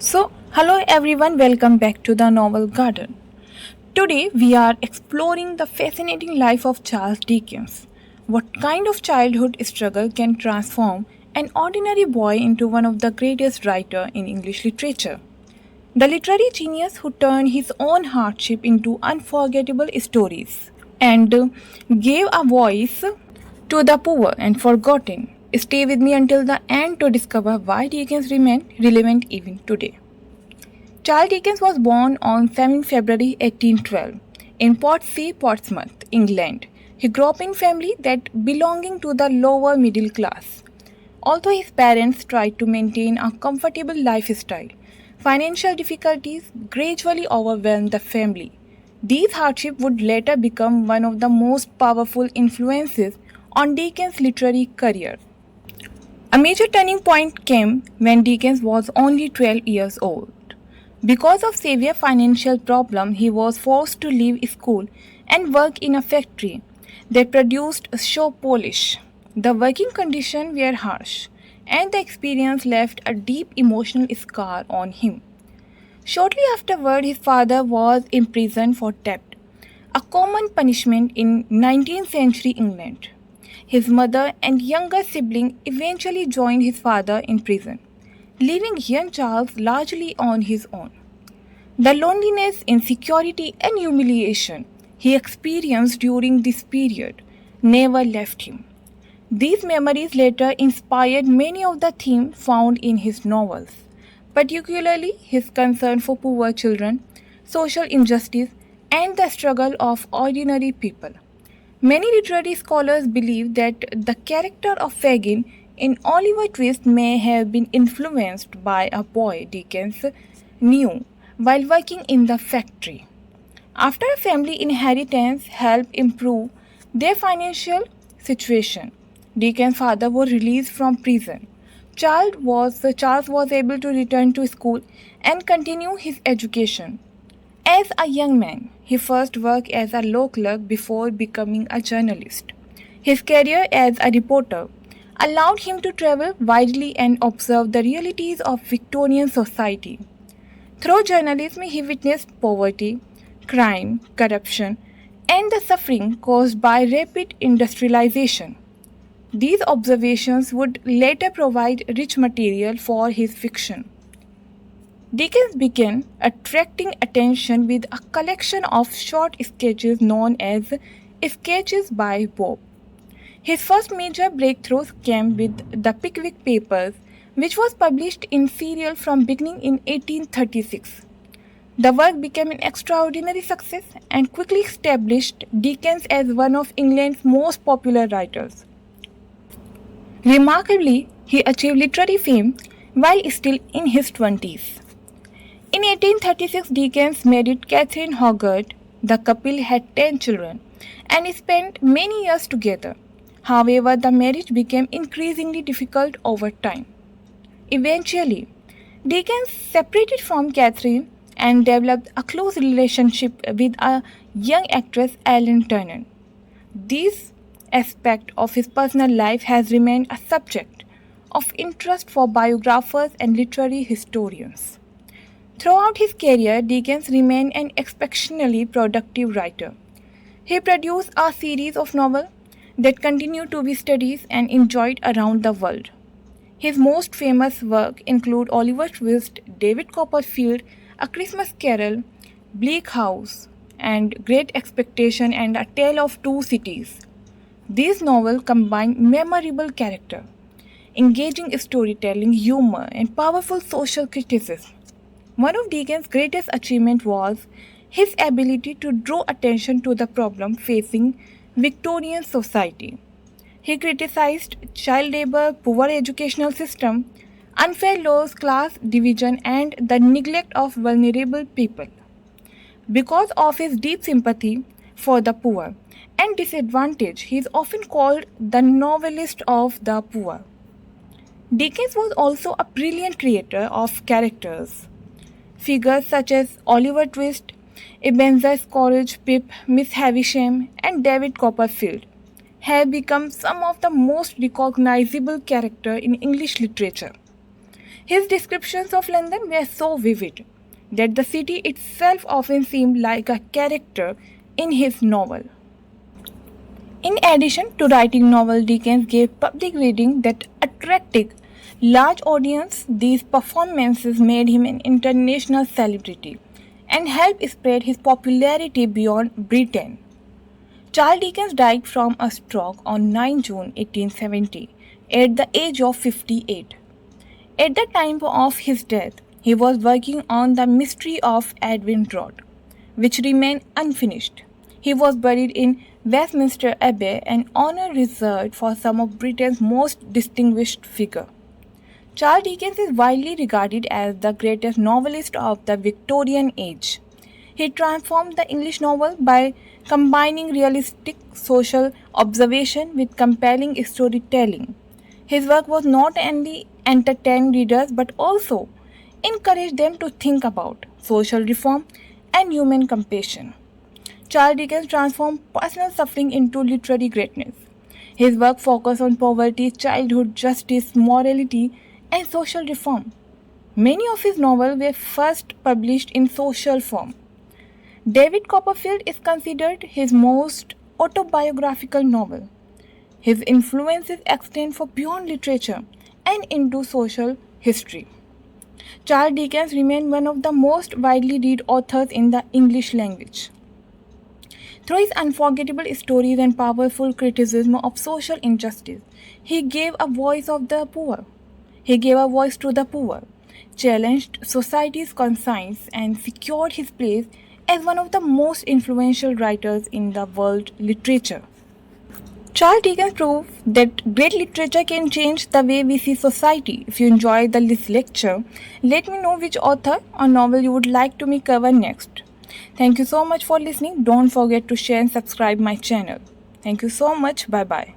Hello everyone, welcome back to the Novel Garden. Today, we are exploring the fascinating life of Charles Dickens. What kind of childhood struggle can transform an ordinary boy into one of the greatest writers in English literature? The literary genius who turned his own hardship into unforgettable stories and gave a voice to the poor and forgotten. Stay with me until the end to discover why Dickens remains relevant even today. Charles Dickens was born on 7 February 1812 in Portsea, Portsmouth, England. He grew up in a family that belonging to the lower middle class. Although his parents tried to maintain a comfortable lifestyle, financial difficulties gradually overwhelmed the family. These hardships would later become one of the most powerful influences on Dickens' literary career. A major turning point came when Dickens was only 12 years old. Because of severe financial problems, he was forced to leave school and work in a factory that produced shoe polish. The working conditions were harsh, and the experience left a deep emotional scar on him. Shortly afterward, his father was imprisoned for debt, a common punishment in 19th century England. His mother and younger sibling eventually joined his father in prison, leaving young Charles largely on his own. The loneliness, insecurity, and humiliation he experienced during this period never left him. These memories later inspired many of the themes found in his novels, particularly his concern for poor children, social injustice, and the struggle of ordinary people. Many literary scholars believe that the character of Fagin in Oliver Twist may have been influenced by a boy Dickens knew while working in the factory. After a family inheritance helped improve their financial situation, Dickens' father was released from prison. Charles was able to return to school and continue his education. As a young man, he first worked as a law clerk before becoming a journalist. His career as a reporter allowed him to travel widely and observe the realities of Victorian society. Through journalism, he witnessed poverty, crime, corruption, and the suffering caused by rapid industrialization. These observations would later provide rich material for his fiction. Dickens began attracting attention with a collection of short sketches known as Sketches by Bob. His first major breakthrough came with the Pickwick Papers, which was published in serial from beginning in 1836. The work became an extraordinary success and quickly established Dickens as one of England's most popular writers. Remarkably, he achieved literary fame while still in his 20s. In 1836, Dickens married Catherine Hogarth. The couple had 10 children and spent many years together. However, the marriage became increasingly difficult over time. Eventually, Dickens separated from Catherine and developed a close relationship with a young actress, Ellen Turner. This aspect of his personal life has remained a subject of interest for biographers and literary historians. Throughout his career, Dickens remained an exceptionally productive writer. He produced a series of novels that continue to be studied and enjoyed around the world. His most famous work include Oliver Twist, David Copperfield, A Christmas Carol, Bleak House, and Great Expectation and A Tale of Two Cities. These novels combine memorable character, engaging storytelling, humor, and powerful social criticism. One of Dickens' greatest achievements was his ability to draw attention to the problem facing Victorian society. He criticized child labor, poor educational system, unfair laws, class division, and the neglect of vulnerable people. Because of his deep sympathy for the poor and disadvantaged, he is often called the novelist of the poor. Dickens was also a brilliant creator of characters. Figures such as Oliver Twist, Ebenezer Scrooge, Pip, Miss Havisham, and David Copperfield have become some of the most recognizable characters in English literature. His descriptions of London were so vivid that the city itself often seemed like a character in his novel. In addition to writing novels, Dickens gave public reading that attracted large audience. These performances made him an international celebrity and helped spread his popularity beyond Britain. Charles Dickens died from a stroke on 9 June 1870 at the age of 58. At the time of his death, he was working on The Mystery of Edwin Drood, which remained unfinished. He was buried in Westminster Abbey, an honor reserved for some of Britain's most distinguished figures. Charles Dickens is widely regarded as the greatest novelist of the Victorian Age. He transformed the English novel by combining realistic social observation with compelling storytelling. His work was not only entertain readers but also encourage them to think about social reform and human compassion. Charles Dickens transformed personal suffering into literary greatness. His work focused on poverty, childhood, justice, morality, and social reform. Many of his novels were first published in social form. David Copperfield is considered his most autobiographical novel. His influences extend far beyond literature and into social history. Charles Dickens remained one of the most widely read authors in the English language. Through his unforgettable stories and powerful criticism of social injustice, he gave a voice of the poor. He gave a voice to the poor, challenged society's conscience, and secured his place as one of the most influential writers in the world literature. Charles Dickens proved that great literature can change the way we see society. If you enjoyed this lecture, let me know which author or novel you would like to me cover next. Thank you so much for listening. Don't forget to share and subscribe my channel. Thank you so much. Bye bye.